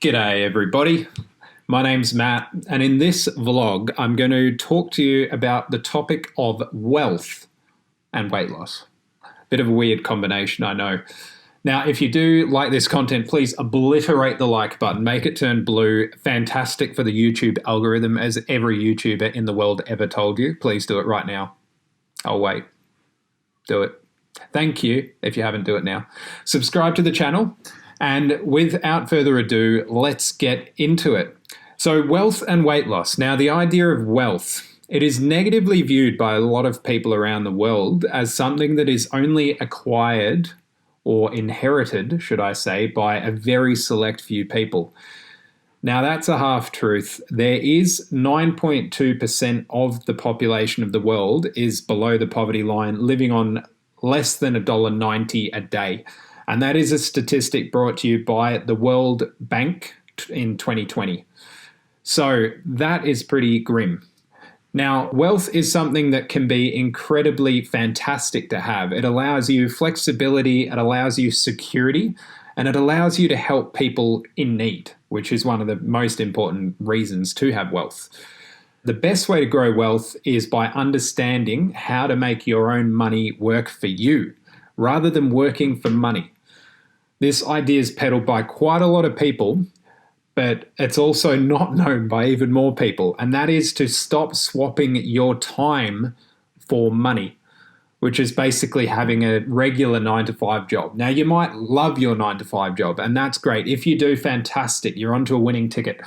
G'day everybody, my name's Matt, and in this vlog I'm going to talk to you about the topic of wealth and weight loss. Bit of a weird combination, I know. Now, if you do like this content, please obliterate the like button, make it turn blue. Fantastic for the YouTube algorithm, as every YouTuber in the world ever told you. Please do it right now. I'll wait. Do it. Thank you if you haven't do it now. Subscribe to the channel. And without further ado, let's get into it. So wealth and weight loss. Now, the idea of wealth, it is negatively viewed by a lot of people around the world as something that is only acquired or inherited, should I say, by a very select few people. Now, that's a half-truth. There is 9.2% of the population of the world is below the poverty line, living on less than $1.90 a day. And that is a statistic brought to you by the World Bank in 2020. So that is pretty grim. Now, wealth is something that can be incredibly fantastic to have. It allows you flexibility, it allows you security, and it allows you to help people in need, which is one of the most important reasons to have wealth. The best way to grow wealth is by understanding how to make your own money work for you, rather than working for money. This idea is peddled by quite a lot of people, but it's also not known by even more people, and that is to stop swapping your time for money, which is basically having a regular 9-to-5 job. Now, you might love your 9-to-5 job, and that's great. If you do, fantastic. You're onto a winning ticket.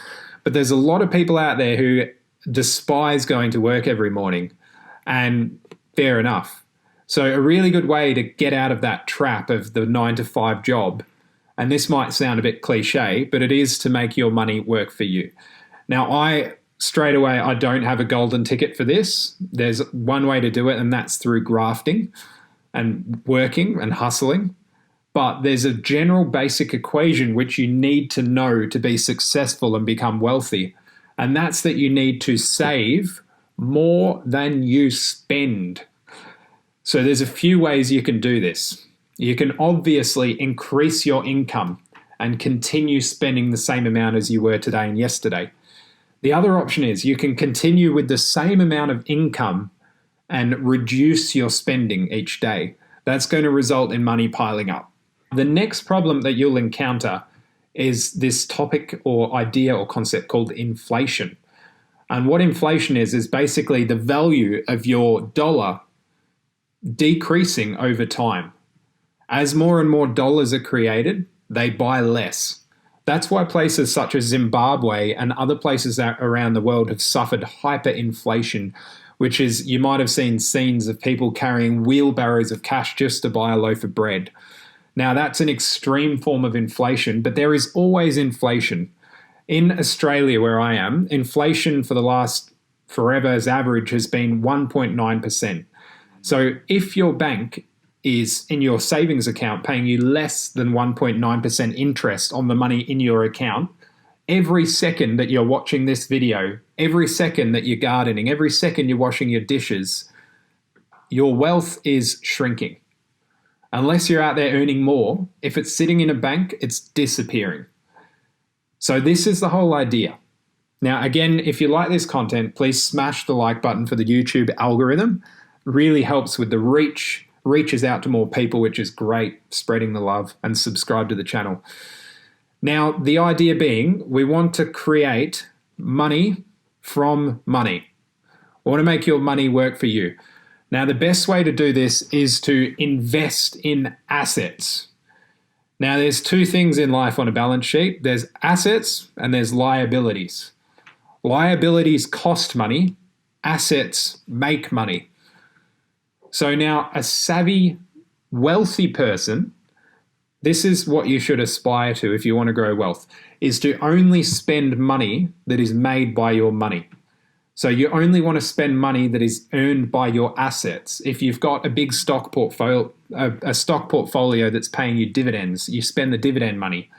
But there's a lot of people out there who despise going to work every morning, and fair enough. So a really good way to get out of that trap of the 9-to-5 job, and this might sound a bit cliche, but it is to make your money work for you. Now, I don't have a golden ticket for this. There's one way to do it, and that's through grafting and working and hustling. But there's a general basic equation which you need to know to be successful and become wealthy, and that's that you need to save more than you spend. So there's a few ways you can do this. You can obviously increase your income and continue spending the same amount as you were today and yesterday. The other option is you can continue with the same amount of income and reduce your spending each day. That's going to result in money piling up. The next problem that you'll encounter is this topic or idea or concept called inflation. And what inflation is basically the value of your dollar decreasing over time. As more and more dollars are created, they buy less. That's why places such as Zimbabwe and other places around the world have suffered hyperinflation, which is, you might have seen scenes of people carrying wheelbarrows of cash just to buy a loaf of bread. Now, that's an extreme form of inflation, but there is always inflation. In Australia, where I am, inflation for the last forever's average has been 1.9%. So if your bank is in your savings account paying you less than 1.9% interest on the money in your account, every second that you're watching this video, every second that you're gardening, every second you're washing your dishes, your wealth is shrinking. Unless you're out there earning more, if it's sitting in a bank, it's disappearing. So this is the whole idea. Now, again, if you like this content, please smash the like button for the YouTube algorithm. Really helps with the reaches out to more people, which is great, spreading the love, and subscribe to the channel. Now, the idea being, we want to create money from money. We want to make your money work for you. Now, the best way to do this is to invest in assets. Now, there's two things in life on a balance sheet. There's assets and there's liabilities. Liabilities cost money, assets make money. So now, a savvy, wealthy person, this is what you should aspire to if you want to grow wealth, is to only spend money that is made by your money. So you only want to spend money that is earned by your assets. If you've got a big stock portfolio, a stock portfolio that's paying you dividends, you spend the dividend money.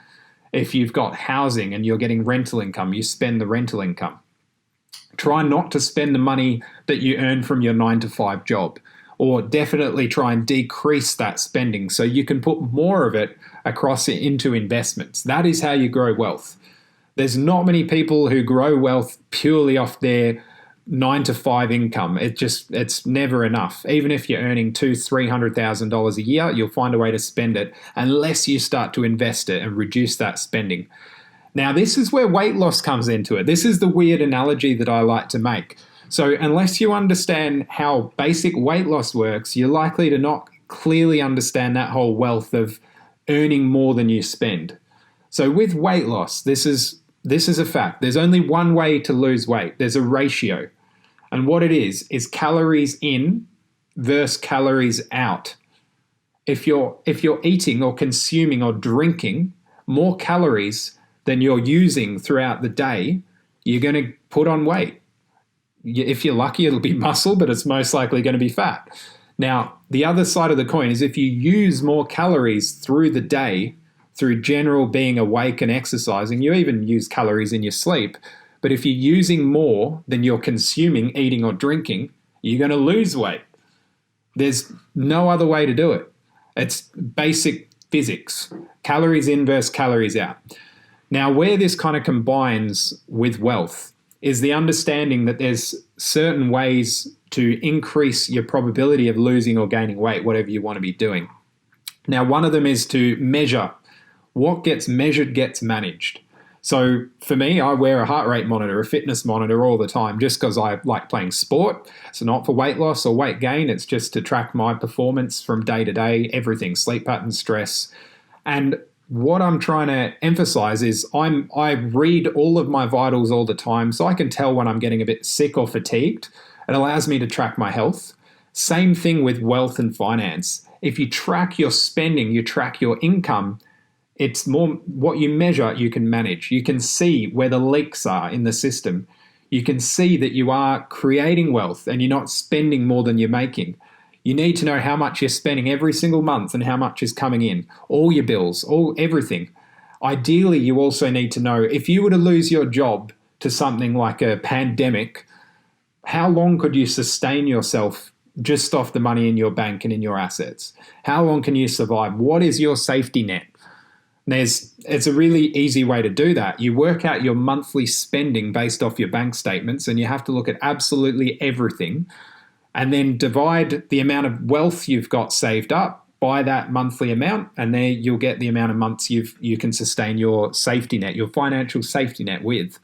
If you've got housing and you're getting rental income, you spend the rental income. Try not to spend the money that you earn from your 9-to-5 job. or definitely try and decrease that spending so you can put more of it across into investments. That is how you grow wealth. There's not many people who grow wealth purely off their 9 to 5 income. It's never enough. Even if you're earning $200,000-$300,000 a year, you'll find a way to spend it unless you start to invest it and reduce that spending. Now, this is where weight loss comes into it. This is the weird analogy that I like to make. So unless you understand how basic weight loss works, you're likely to not clearly understand that whole wealth of earning more than you spend. So with weight loss, this is a fact. There's only one way to lose weight. There's a ratio. And what it is calories in versus calories out. If you're eating or consuming or drinking more calories than you're using throughout the day, you're going to put on weight. If you're lucky, it'll be muscle, but it's most likely going to be fat. Now, the other side of the coin is if you use more calories through the day, through general being awake and exercising, you even use calories in your sleep. But if you're using more than you're consuming, eating or drinking, you're going to lose weight. There's no other way to do it. It's basic physics. Calories in versus calories out. Now, where this kind of combines with wealth is the understanding that there's certain ways to increase your probability of losing or gaining weight, whatever you want to be doing. Now, one of them is to measure. What gets measured gets managed. So for me, I wear a heart rate monitor, a fitness monitor all the time, just because I like playing sport. It's not for weight loss or weight gain. It's just to track my performance from day to day, everything, sleep pattern, stress. And what I'm trying to emphasize is I read all of my vitals all the time, so I can tell when I'm getting a bit sick or fatigued. It allows me to track my health. Same thing with wealth and finance. If you track your spending, you track your income, it's more what you measure, you can manage. You can see where the leaks are in the system. You can see that you are creating wealth and you're not spending more than you're making. You need to know how much you're spending every single month and how much is coming in, all your bills, everything. Ideally, you also need to know if you were to lose your job to something like a pandemic, how long could you sustain yourself just off the money in your bank and in your assets? How long can you survive? What is your safety net? It's a really easy way to do that. You work out your monthly spending based off your bank statements, and you have to look at absolutely everything, and then divide the amount of wealth you've got saved up by that monthly amount, and there you'll get the amount of months you can sustain your safety net, your financial safety net with.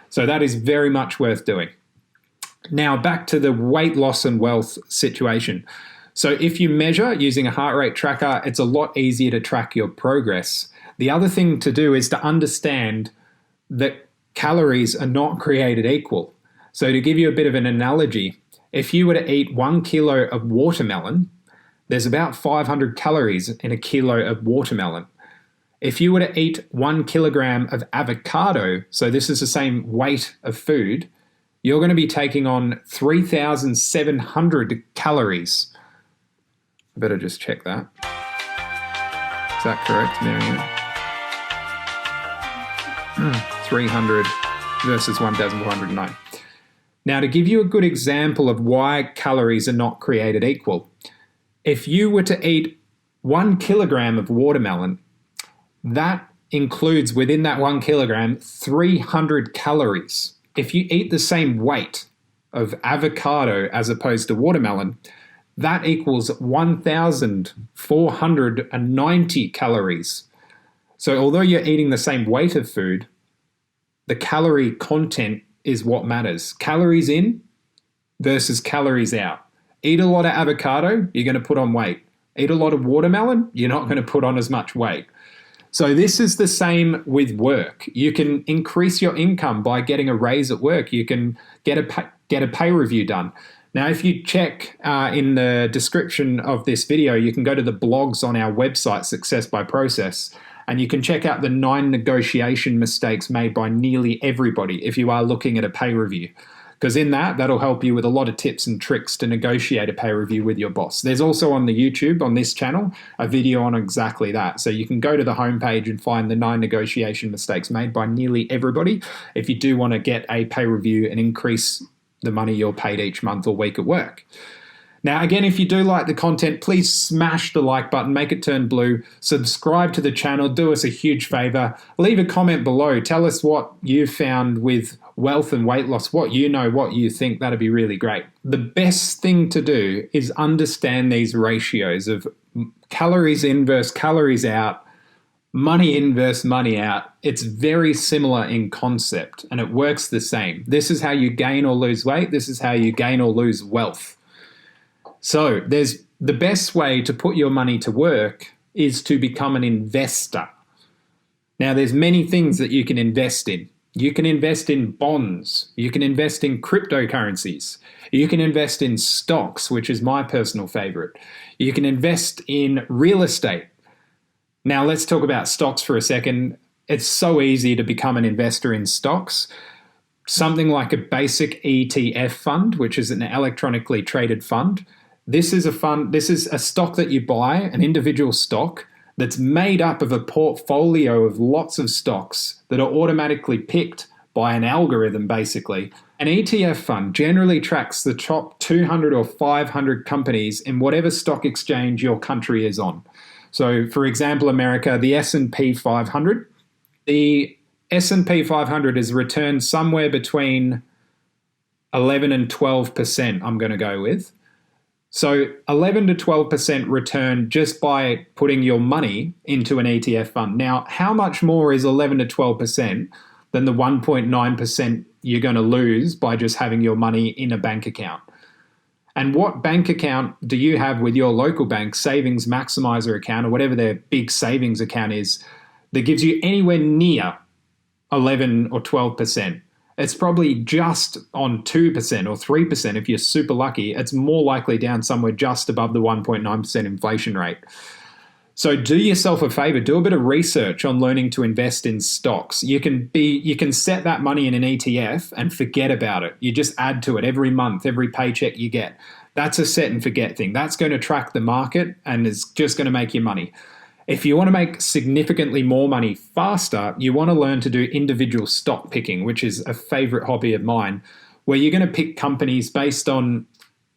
So that is very much worth doing. Now back to the weight loss and wealth situation. So if you measure using a heart rate tracker, it's a lot easier to track your progress. The other thing to do is to understand that calories are not created equal. So to give you a bit of an analogy, if you were to eat 1 kilo of watermelon, there's about 500 calories in a kilo of watermelon. If you were to eat 1 kilogram of avocado, so this is the same weight of food, you're going to be taking on 3,700 calories. I better just check that. Is that correct, Miriam? 300 versus 1,409. Now, to give you a good example of why calories are not created equal, if you were to eat 1 kilogram of watermelon, that includes within that 1 kilogram 300 calories. If you eat the same weight of avocado as opposed to watermelon, that equals 1,490 calories. So although you're eating the same weight of food, the calorie content is what matters. Calories in versus calories out. Eat a lot of avocado, you're going to put on weight. Eat a lot of watermelon, you're not going to put on as much weight. So this is the same with work. You can increase your income by getting a raise at work. You can get a pay review done. Now, if you check in the description of this video, you can go to the blogs on our website, Success by Process, and you can check out the 9 negotiation mistakes made by nearly everybody if you are looking at a pay review. Because in that'll help you with a lot of tips and tricks to negotiate a pay review with your boss. There's also on the YouTube, on this channel, a video on exactly that. So you can go to the homepage and find the 9 negotiation mistakes made by nearly everybody if you do want to get a pay review and increase the money you're paid each month or week at work. Now, again, if you do like the content, please smash the like button, make it turn blue, subscribe to the channel, do us a huge favor, leave a comment below, tell us what you found with wealth and weight loss, what you know, what you think. That'd be really great. The best thing to do is understand these ratios of calories in versus calories out, money in versus money out. It's very similar in concept and it works the same. This is how you gain or lose weight. This is how you gain or lose wealth. So there's the best way to put your money to work is to become an investor. Now, there's many things that you can invest in. You can invest in bonds. You can invest in cryptocurrencies. You can invest in stocks, which is my personal favorite. You can invest in real estate. Now, let's talk about stocks for a second. It's so easy to become an investor in stocks. Something like a basic ETF fund, which is an electronically traded fund. This is a stock that you buy, an individual stock that's made up of a portfolio of lots of stocks that are automatically picked by an algorithm, basically. An ETF fund generally tracks the top 200 or 500 companies in whatever stock exchange your country is on. So, for example, America, the S&P 500. The S&P 500 has returned somewhere between 11 and 12%, I'm going to go with. So 11 to 12% return just by putting your money into an ETF fund. Now, how much more is 11 to 12% than the 1.9% you're going to lose by just having your money in a bank account? And what bank account do you have with your local bank, savings maximizer account, or whatever their big savings account is, that gives you anywhere near 11 or 12%? It's probably just on 2% or 3% if you're super lucky. It's more likely down somewhere just above the 1.9% inflation rate. So do yourself a favor, do a bit of research on learning to invest in stocks. You can set that money in an ETF and forget about it. You just add to it every month, every paycheck you get. That's a set and forget thing. That's going to track the market and is just going to make you money. If you want to make significantly more money faster, you want to learn to do individual stock picking, which is a favorite hobby of mine, where you're going to pick companies based on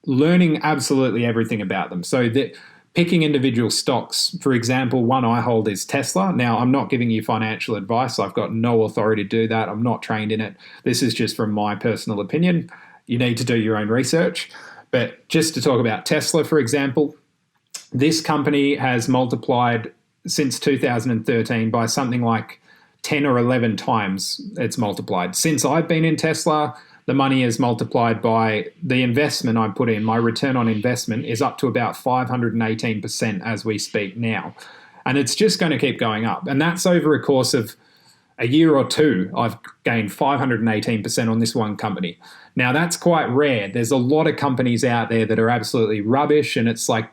learning absolutely everything about them. So that picking individual stocks, for example, one I hold is Tesla. Now, I'm not giving you financial advice. I've got no authority to do that. I'm not trained in it. This is just from my personal opinion. You need to do your own research. But just to talk about Tesla, for example, this company has multiplied since 2013 by something like 10 or 11 times it's multiplied. Since I've been in Tesla, the money is multiplied by the investment I put in. My return on investment is up to about 518% as we speak now. And it's just going to keep going up. And that's over a course of a year or two. I've gained 518% on this one company. Now, that's quite rare. There's a lot of companies out there that are absolutely rubbish, and it's like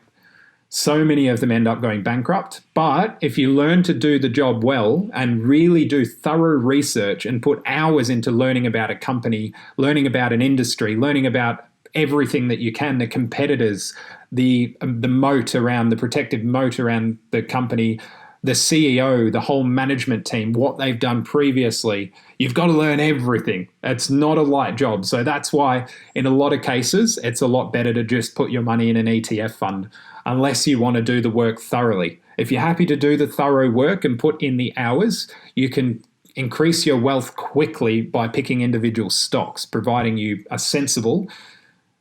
so many of them end up going bankrupt. But if you learn to do the job well and really do thorough research and put hours into learning about a company, learning about an industry, learning about everything that you can, the competitors, the moat around, the protective moat around the company, the CEO, the whole management team, what they've done previously, you've got to learn everything. It's not a light job. So that's why in a lot of cases, it's a lot better to just put your money in an ETF fund, unless you want to do the work thoroughly. If you're happy to do the thorough work and put in the hours, you can increase your wealth quickly by picking individual stocks, providing you a sensible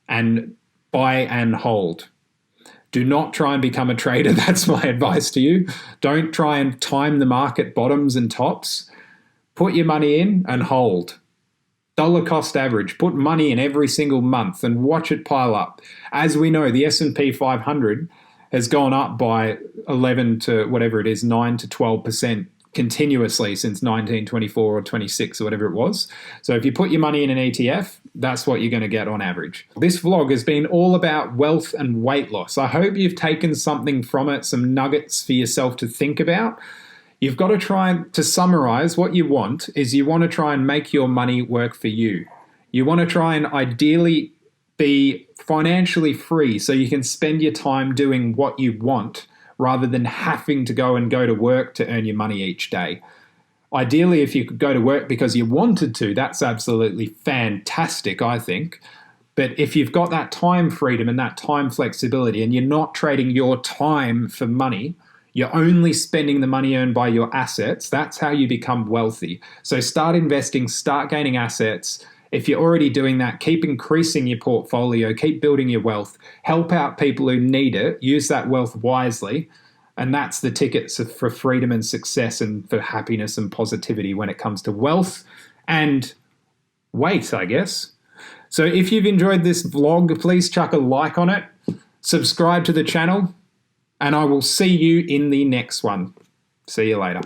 and buy and hold. Do not try and become a trader. That's my advice to you. Don't try and time the market bottoms and tops. Put your money in and hold. Dollar cost average. Put money in every single month and watch it pile up. As we know, the S&P 500 has gone up by 11 to whatever it is, 9 to 12% continuously since 1924 or 26 or whatever it was. So if you put your money in an ETF, that's what you're going to get on average. This vlog has been all about wealth and weight loss. I hope you've taken something from it, some nuggets for yourself to think about. You've got to try to summarize what you want is you want to try and make your money work for you. You want to try and ideally be financially free so you can spend your time doing what you want rather than having to go to work to earn your money each day. Ideally, if you could go to work because you wanted to, that's absolutely fantastic, I think. But if you've got that time freedom and that time flexibility, and you're not trading your time for money, you're only spending the money earned by your assets, that's how you become wealthy. So start investing, start gaining assets. If you're already doing that, keep increasing your portfolio, keep building your wealth, help out people who need it, use that wealth wisely. And that's the tickets for freedom and success and for happiness and positivity when it comes to wealth and weight, I guess. So if you've enjoyed this vlog, please chuck a like on it, subscribe to the channel, and I will see you in the next one. See you later.